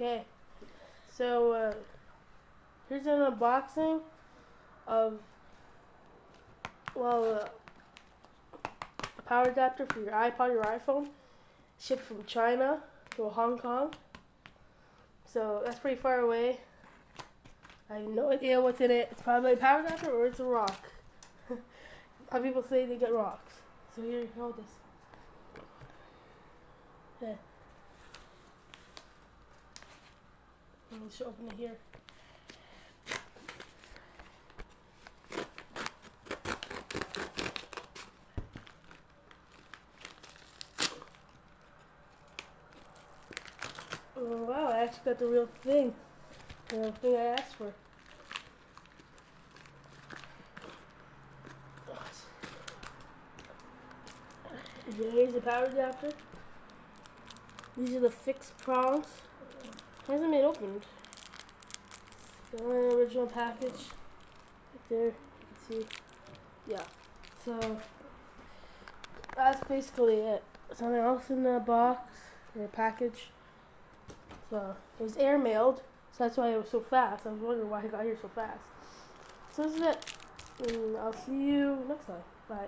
Okay, so here's an unboxing of, well, a power adapter for your iPod, your iPhone, shipped from China to Hong Kong. So that's pretty far away. I have no idea what's in it. It's probably a power adapter or it's a rock. Some people say they get rocks. So here, hold this. Yeah. Let me just open it here. Oh, wow, I actually got the real thing. The thing I asked for. Here's the power adapter. These are the fixed prongs. Hasn't been opened. The original package. Right there, you can see. Yeah. So that's basically it. Something else in the box or package. So it was air mailed, so that's why it was so fast. I was wondering why it got here so fast. So this is it. And I'll see you next time. Bye.